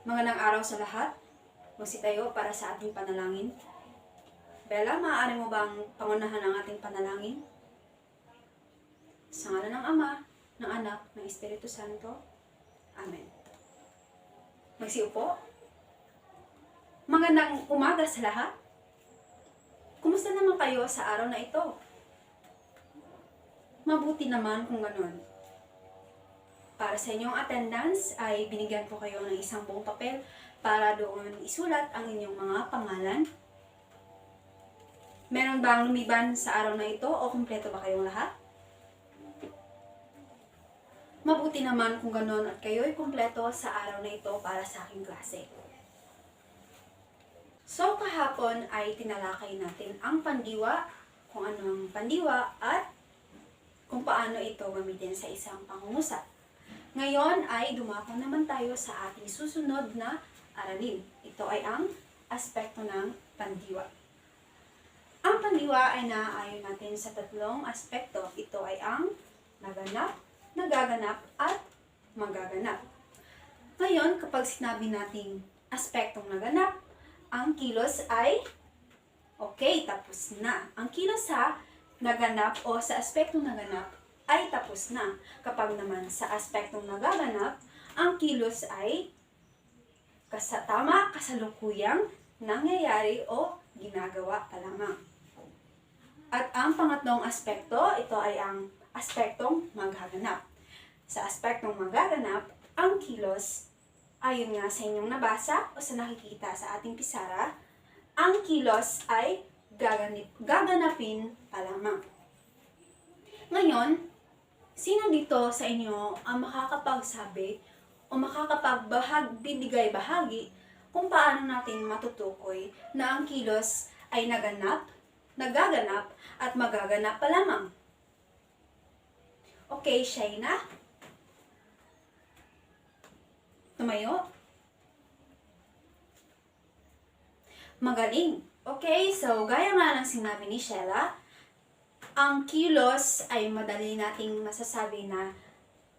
Magandang araw sa lahat. Magsitayo para sa ating panalangin. Bella, maaari mo bang pangunahan ang ating panalangin? Sa ngalan ng Ama, ng Anak, ng Espiritu Santo. Amen. Magsiupo. Magandang umaga sa lahat. Kumusta naman kayo sa araw na ito? Mabuti naman kung ganun. Para sa inyong attendance ay binigyan ko kayo ng isang buong papel para doon isulat ang inyong mga pangalan. Meron bang lumiban sa araw na ito o kumpleto ba kayong lahat? Mabuti naman kung gano'n at kayo'y kumpleto sa araw na ito para sa aking klase. So kahapon ay tinalakay natin ang pandiwa, kung ano ang pandiwa at kung paano ito gamitin sa isang pangungusap. Ngayon ay dumako naman tayo sa ating susunod na aralin. Ito ay ang aspekto ng pandiwa. Ang pandiwa ay naaayon natin sa tatlong aspekto. Ito ay ang naganap, nagaganap, at magaganap. Ngayon, kapag sinabi nating aspektong naganap, ang kilos ay okay, tapos na. Ang kilos sa naganap o sa aspektong naganap ay tapos na. Kapag naman sa aspektong nagaganap, ang kilos ay kasalukuyang nangyayari o ginagawa pa lamang. At ang pangatlong aspekto, ito ay ang aspektong magaganap. Sa aspektong magaganap, ang kilos, ayon nga sa inyong nabasa o sa nakikita sa ating pisara, ang kilos ay gaganapin pa lamang. Ngayon, sino dito sa inyo ang makakapagsabi o bibigay bahagi kung paano natin matutukoy na ang kilos ay naganap, nagaganap, at magaganap pa lamang? Okay, Shaina? Tumayo? Magaling. Okay, so gaya nga ng sinabi ni Sheila, ang kilos ay madali nating masasabi na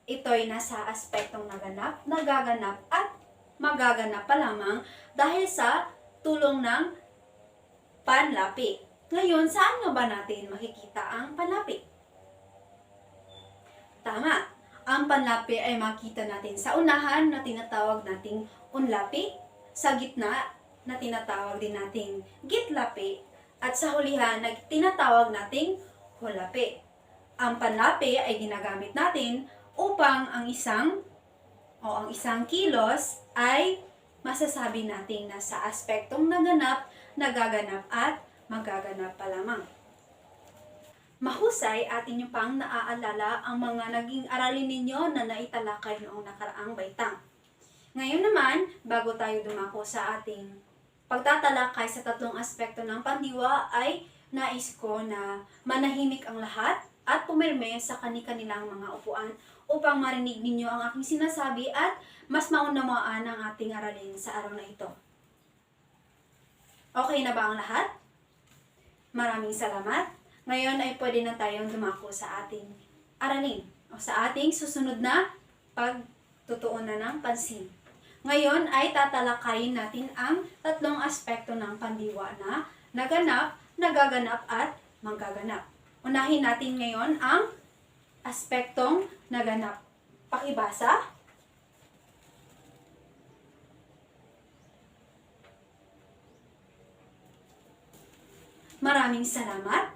ito'y nasa aspektong naganap, nagaganap, at magaganap pa lamang dahil sa tulong ng panlapi. Ngayon, saan nga ba natin makikita ang panlapi? Tama. Ang panlapi ay makita natin sa unahan na tinatawag nating unlapi, sa gitna na tinatawag din nating gitlapi, at sa hulihan na tinatawag nating hulapi. Ang panlapi ay ginagamit natin upang ang isang kilos ay masasabi natin na sa aspektong naganap, nagaganap, at magaganap pa lamang. Mahusay at inyo pang naaalala ang mga naging aralin ninyo na naitalakay noong nakaraang baitang. Ngayon naman, bago tayo dumako sa ating pagtatalakay sa tatlong aspekto ng pandiwa, ay nais ko na manahimik ang lahat at pumirme sa kani-kanilang mga upuan upang marinig ninyo ang aking sinasabi at mas maunawaan ang ating aralin sa araw na ito. Okay na ba ang lahat? Maraming salamat. Ngayon ay pwede na tayong dumako sa ating aralin o sa ating susunod na pagtutuunan ng pansin. Ngayon ay tatalakayin natin ang tatlong aspekto ng pandiwa na naganap, nagaganap, at magaganap. Unahin natin ngayon ang aspektong naganap. Pakibasa. Maraming salamat.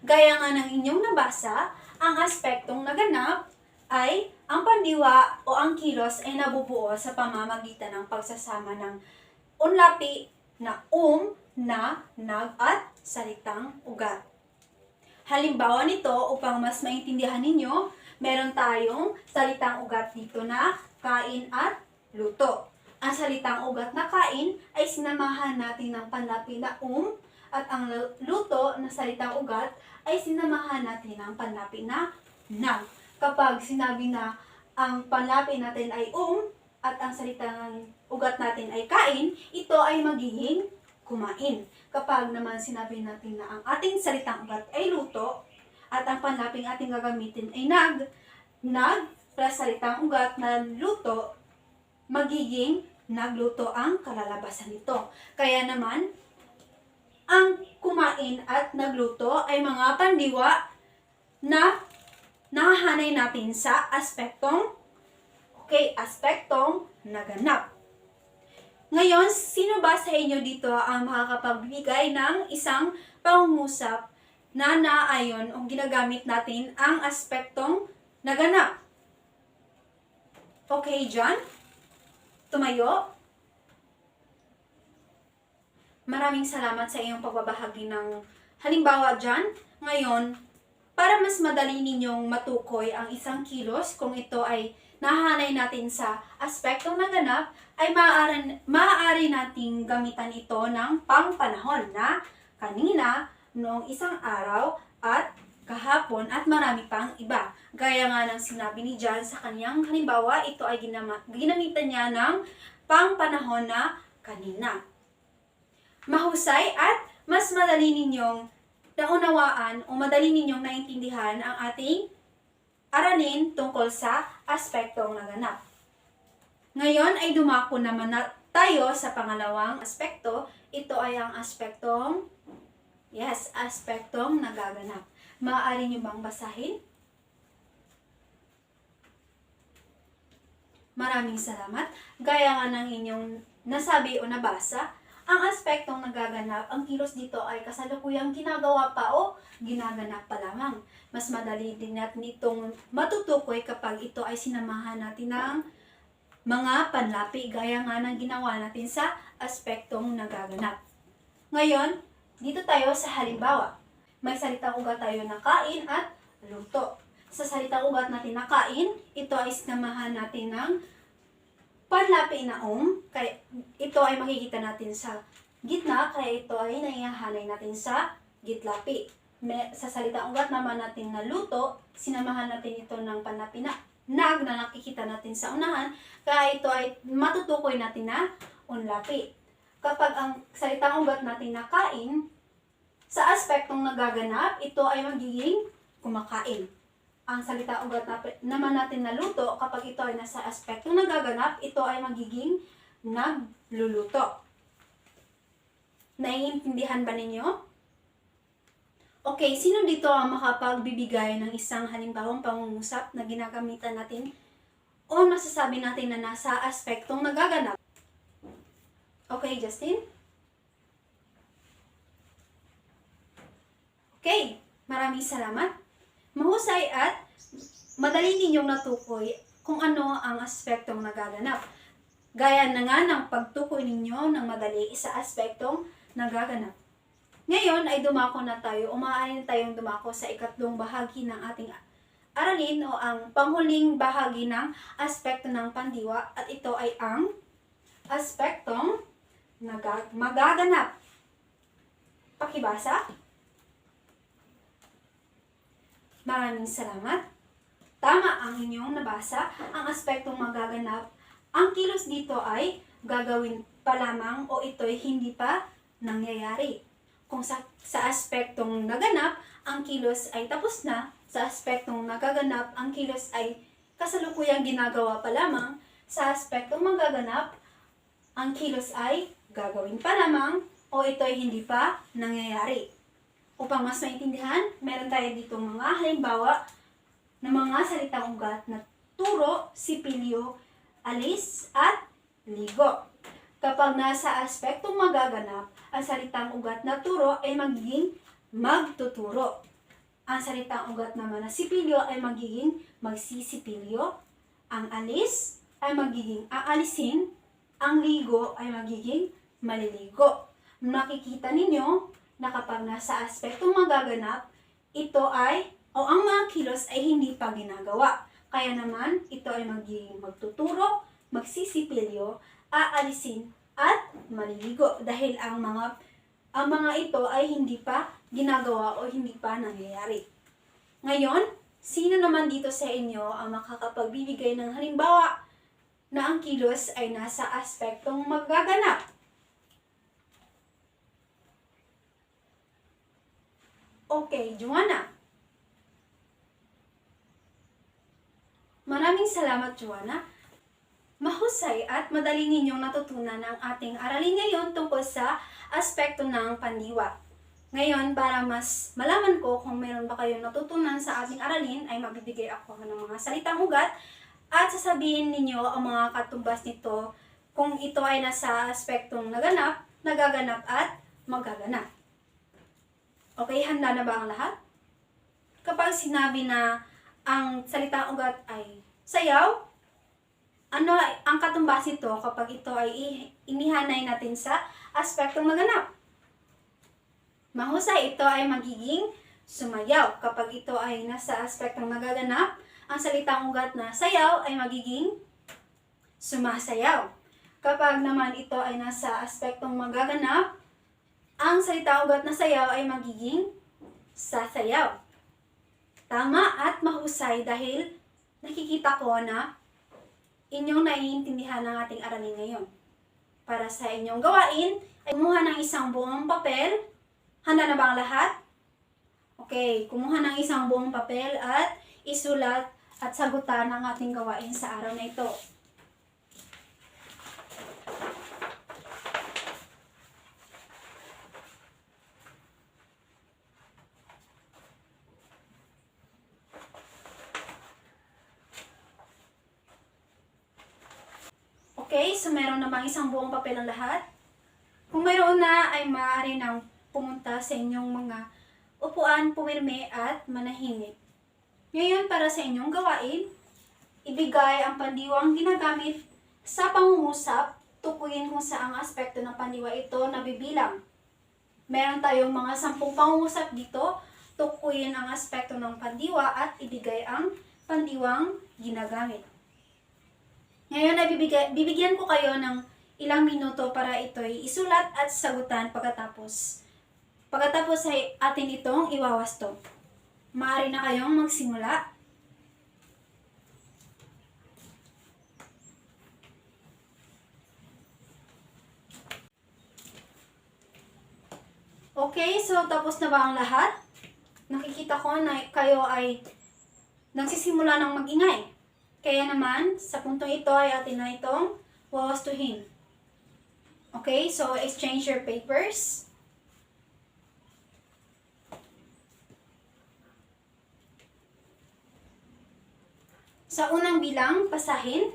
Gaya nga ng inyong nabasa, ang aspektong naganap ay ang pandiwa o ang kilos ay nabubuo sa pamamagitan ng pagsasama ng unlapi na na, nag, at salitang ugat. Halimbawa nito, upang mas maintindihan ninyo, meron tayong salitang ugat dito na kain at luto. Ang salitang ugat na kain ay sinamahan natin ng panlapi na at ang luto na salitang ugat ay sinamahan natin ng panlapi na nag. Kapag sinabi na ang panlapi natin ay at ang salitang ugat natin ay kain, ito ay magiging kumain. Kapag naman sinabi natin na ang ating salitang ugat ay luto at ang panlaping ating gagamitin ay nag plus salitang ugat na luto, magiging nagluto ang kalalabasan nito. Kaya naman, ang kumain at nagluto ay mga pandiwa na nahahanay natin sa aspektong naganap. Ngayon, sino ba sa inyo dito ang makakapagbigay ng isang pangungusap na naayon o ginagamit natin ang aspektong naganap? Okay, John? Tumayo? Maraming salamat sa iyong pagbabahagi ng halimbawa, John. Ngayon, para mas madali ninyong matukoy ang isang kilos kung ito ay nahanay natin sa aspektong naganap, ay maaari nating gamitan ito ng pangpanahon na kanina, noong isang araw, at kahapon, at marami pang iba. Gaya nga ng sinabi ni John sa kanyang halimbawa, ito ay ginamitan niya ng pangpanahon na kanina. Mahusay at mas madali ninyong naunawaan o madali ninyong naintindihan ang ating aralin tungkol sa aspektong naganap. Ngayon ay dumako naman tayo sa pangalawang aspekto. Ito ay ang aspektong nagaganap. Maaari niyo bang basahin? Maraming salamat. Gaya nga ng inyong nasabi o nabasa, ang aspektong nagaganap, ang kilos dito ay kasalukuyang ginagawa pa o ginaganap pa lamang. Mas madali din natin itong matutukoy kapag ito ay sinamahan natin ng mga panlapi, gaya nga ng ginawa natin sa aspektong nagaganap. Ngayon, dito tayo sa halimbawa. May salitang ugat tayo na kain at luto. Sa salitang ugat natin na kain, ito ay sinamahan natin ng panlapi na kaya ito ay makikita natin sa gitna, kaya ito ay naihahanay natin sa gitlapi. Sa salitang ugat naman natin na luto, sinamahan natin ito ng panlapi na na nakikita natin sa unahan, kaya ito ay matutukoy natin na unlapi. Kapag ang salitang ugat natin na kain, sa aspektong nagaganap, ito ay magiging kumakain. Ang salitang ugat naman natin na luto, kapag ito ay nasa aspektong nagaganap, ito ay magiging nagluluto. Naiintindihan ba ninyo? Okay, sino dito ang makapagbibigay ng isang halimbawang pangungusap na ginagamitan natin o masasabi natin na nasa aspektong nagaganap? Okay, Justin? Okay, maraming salamat. Mahusay at madali ninyong natukoy kung ano ang aspektong nagaganap. Gaya na nga ng pagtukoy ninyo ng madali sa aspektong nagaganap. Ngayon ay dumako na tayo o maaari na tayong dumako sa ikatlong bahagi ng ating aralin o ang panghuling bahagi ng aspekto ng pandiwa, at ito ay ang aspektong magaganap. Pakibasa. Maraming salamat. Tama ang inyong nabasa. Ang aspektong magaganap, ang kilos dito ay gagawin pa lamang o ito'y hindi pa nangyayari. Kung sa aspektong naganap, ang kilos ay tapos na, sa aspektong nagaganap, ang kilos ay kasalukuyang ginagawa pa lamang, sa aspektong magaganap, ang kilos ay gagawin pa lamang o ito ay hindi pa nangyayari. Upang mas maintindihan, meron tayo dito mga halimbawa ng mga salitang ugat na turo, sipilyo, alis, at ligo. Kapag nasa aspektong magaganap, ang salitang ugat na turo ay magiging magtuturo. Ang salitang ugat naman na sipilyo ay magiging magsisipilyo. Ang alis ay magiging aalisin. Ang ligo ay magiging maliligo. Makikita ninyo na kapag nasa aspektong magaganap, ito ay, o ang mga kilos ay hindi pa ginagawa. Kaya naman, ito ay magiging magtuturo, magsisipilyo, aalisin, at maliligo. Dahil ang mga ito ay hindi pa ginagawa o hindi pa nangyayari. Ngayon, sino naman dito sa inyo ang makakapagbibigay ng halimbawa na ang kilos ay nasa aspektong magaganap? Okay, Joanna. Maraming salamat, Joanna. mahusay at madali ninyong natutunan ang ating aralin ngayon tungkol sa aspekto ng pandiwa. Ngayon, para mas malaman ko kung meron ba kayong natutunan sa ating aralin, ay magbibigay ako ng mga salitang ugat at sasabihin ninyo ang mga katumbas nito kung ito ay nasa aspektong naganap, nagaganap at magaganap. Okay, handa na ba ang lahat? Kapag sinabi na ang salitang ugat ay sayaw, ano ang katumbas nito kapag ito ay inihanay natin sa aspektong naganap? Mahusay, ito ay magiging sumayaw. Kapag ito ay nasa aspektong nagaganap, ang salitang ugat na sayaw ay magiging sumasayaw. Kapag naman ito ay nasa aspektong magaganap, ang salitang ugat na sayaw ay magiging sasayaw. Tama at mahusay dahil nakikita ko na inyong naiintindihan ang ating aralin ngayon. Para sa inyong gawain, ay kumuha ng isang buong papel. Handa na ba ang lahat? Okay, kumuha ng isang buong papel at isulat at sagutan ang ating gawain sa araw na ito. Okay, so meron namang isang buong papel ang lahat. Kung mayroon na, ay maaari nang pumunta sa inyong mga upuan, pumirme at manahimik. Ngayon, para sa inyong gawain, ibigay ang pandiwang ginagamit sa pangungusap, tukuyin kung saang aspekto ng pandiwa ito na bibilang. Meron tayong mga 10 pangungusap dito, tukuyin ang aspekto ng pandiwa at ibigay ang pandiwang ginagamit. Ngayon ay bibigyan ko kayo ng ilang minuto para ito'y isulat at sagutan pagkatapos. Pagkatapos ay atin itong iwawasto. Maaari na kayong magsimula. Okay, so tapos na ba ang lahat? Nakikita ko na kayo ay nagsisimula ng mag-ingay. Kaya naman, sa puntong ito ay atin na itong wawastuhin. Okay, so exchange your papers. Sa unang bilang, pasahin.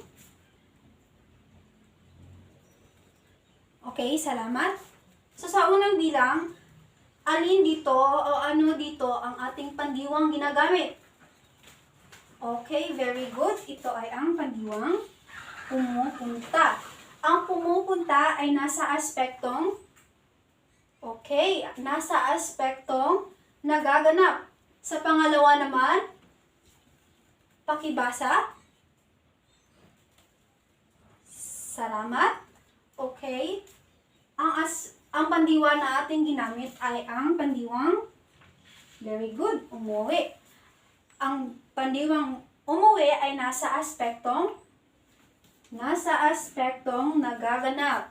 Okay, salamat. So sa unang bilang, alin dito o ano dito ang ating pandiwang ginagamit? Okay, very good. Ito ay ang pandiwang pumupunta. Ang pumupunta ay nasa aspektong, okay, nasa aspektong nagaganap. Sa pangalawa naman, pakibasa. Salamat. Okay. Ang pandiwa na ating ginamit ay ang pandiwang, very good, umuwi. Ang pandiwang umuwi ay nasa aspektong nagaganap.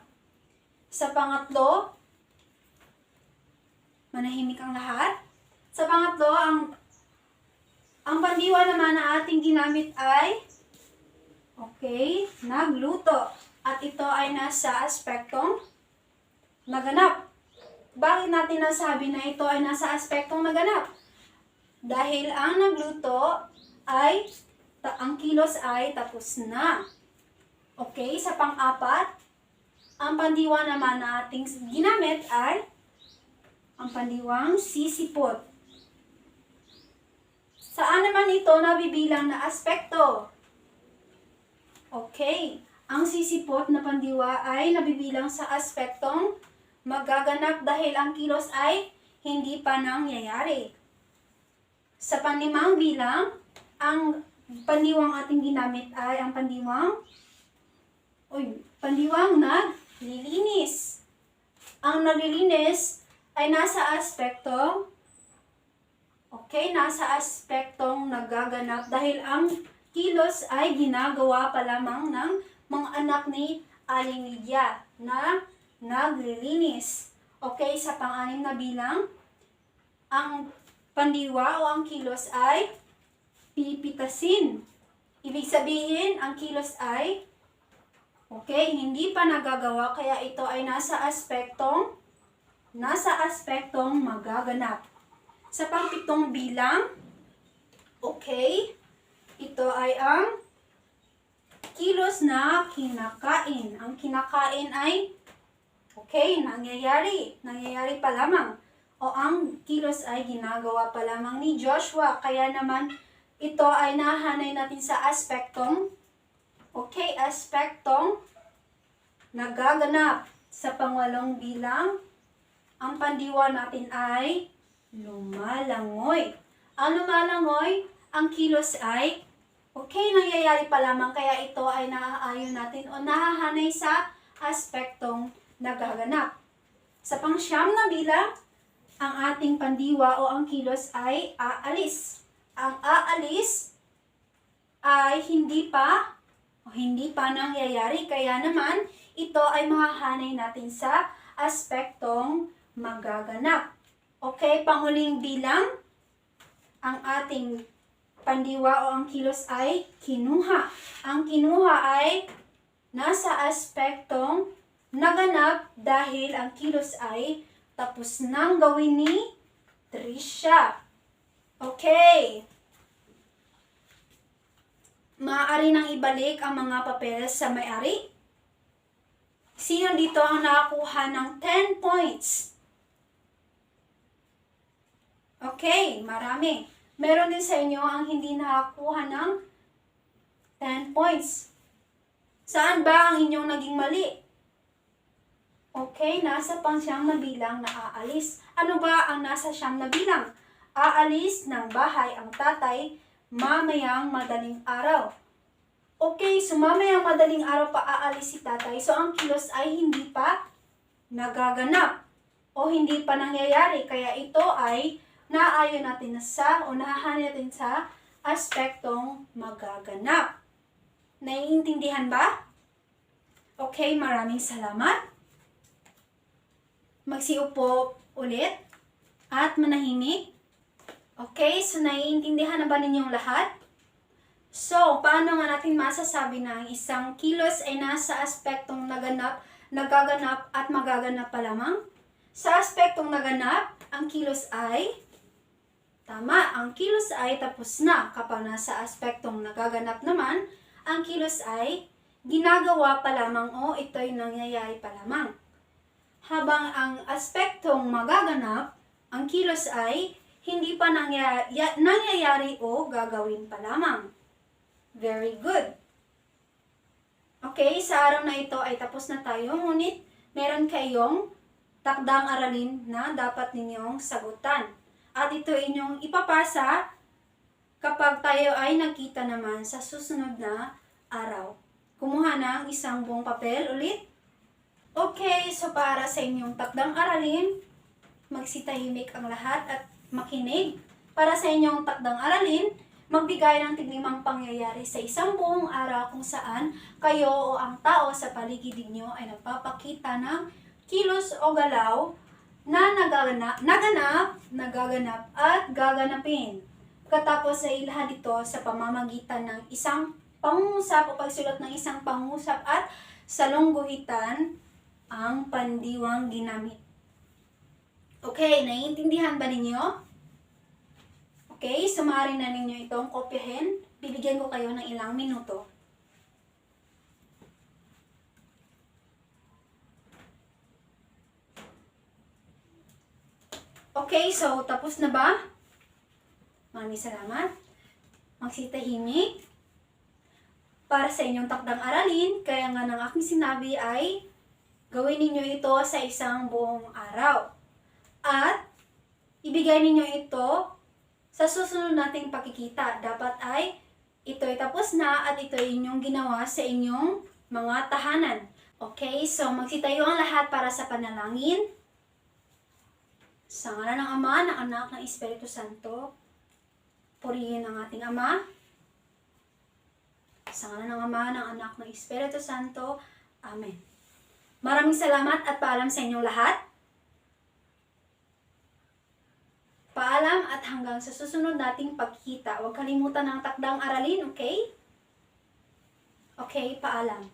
Sa pangatlo, manahimik ang lahat. Sa pangatlo, ang pandiwa naman na ating ginamit ay, okay, nagluto. At ito ay nasa aspektong naganap. Bakit natin nasabi na ito ay nasa aspektong naganap? Dahil ang nagluto ay, ang kilos ay tapos na. Okay, sa pang-apat, ang pandiwa naman na ating ginamit ay ang pandiwang sisipot. Saan naman ito nabibilang na aspekto? Okay, ang sisipot na pandiwa ay nabibilang sa aspektong magaganap dahil ang kilos ay hindi pa nangyayari. Sa panlimang bilang, ang pandiwang ating ginamit ay ang pandiwang naglilinis. Ang naglilinis ay nasa aspektong, okay, nasa aspektong nagaganap dahil ang kilos ay ginagawa pa lamang ng mga anak ni Aling Lydia na naglilinis. Okay, sa pang-anim na bilang, ang pandiwa o ang kilos ay pipitasin. Ibig sabihin, ang kilos ay Okay, hindi pa nagagawa kaya ito ay nasa aspektong magaganap. Sa pang-pitong bilang, okay, ito ay ang kilos na kinakain. Ang kinakain ay, okay, nangyayari pa lamang. O ang kilos ay ginagawa pa lamang ni Joshua. Kaya naman, ito ay nahanay natin sa aspektong, okay, aspektong nagaganap. Sa pangwalong bilang, ang pandiwa natin ay lumalangoy. Ang lumalangoy, ang kilos ay, okay, nangyayari pa lamang, kaya ito ay naaayon natin o nahahanay sa aspektong nagaganap. Sa pangsyam na bilang, ang ating pandiwa o ang kilos ay aalis. Ang aalis ay hindi pa nangyayari, kaya naman ito ay mahahanay natin sa aspektong magaganap. Okay, panghuling bilang, ang ating pandiwa o ang kilos ay kinuha. Ang kinuha ay nasa aspektong naganap dahil ang kilos ay tapos nang gawin ni Trisha. Okay. Maaari nang ibalik ang mga papeles sa may-ari. Sino dito ang nakakuha ng 10 points? Okay, marami. Meron din sa inyo ang hindi nakakuha ng 10 points. Saan ba ang inyong naging mali? Okay, nasa pang-siyam na bilang na aalis. Ano ba ang nasa siyam na bilang? Aalis ng bahay ang tatay mamayang madaling araw. Okay, so mamayang madaling araw pa aalis si tatay. So ang kilos ay hindi pa nagaganap o hindi pa nangyayari. Kaya ito ay naayon natin sa o nahahanay natin sa aspektong magaganap. Naiintindihan ba? Okay, maraming salamat. Magsiupo ulit at manahimik. Okay, so naiintindihan na ba ninyong lahat? So, paano nga natin masasabi na ang isang kilos ay nasa aspektong nagaganap at magaganap pa lamang? Sa aspektong naganap, ang kilos ay tama, ang kilos ay tapos na. Kapag nasa aspektong nagaganap naman, ang kilos ay ginagawa pa lamang o ito'y nangyayari pa lamang. Habang ang aspektong magaganap, ang kilos ay hindi pa nangyayari o gagawin pa lamang. Very good. Okay, sa araw na ito ay tapos na tayo, ngunit meron kayong takdang aralin na dapat ninyong sagutan. At ito inyong ipapasa kapag tayo ay nagkita naman sa susunod na araw. Kumuha ng isang buong papel ulit. Okay, so para sa inyong takdang aralin, magsitahimik ang lahat at makinig. Para sa inyong takdang aralin, magbigay ng tig-5 pangyayari sa isang buong araw kung saan kayo o ang tao sa paligid niyo ay nagpapakita ng kilos o galaw na nagaganap at gaganapin. Katapos ay ilahad ito sa pamamagitan ng isang pangungusap o pagsulat ng isang pangungusap at salungguhitan ang pandiwang ginamit. Okay, naiintindihan ba ninyo? Okay, sumari na ninyo itong kopyahin. Bibigyan ko kayo ng ilang minuto. Okay, so tapos na ba? Maraming salamat. Magsitahimik. Para sa inyong takdang aralin, kaya nga ng aking sinabi ay gawin ninyo ito sa isang buong araw. At ibigay ninyo ito sa susunod nating pakikita. Dapat ay ito'y tapos na at ito'y inyong ginawa sa inyong mga tahanan. Okay, so magsitayo ang lahat para sa panalangin. Sa ngalan ng Ama, ng Anak, ng Espiritu Santo, purihin ang ating Ama. Sa ngalan ng Ama, ng Anak, ng Espiritu Santo. Amen. Maraming salamat at paalam sa inyong lahat. Paalam at hanggang sa susunod nating pagkikita. Huwag kalimutan ng takdang aralin, okay? Okay, paalam.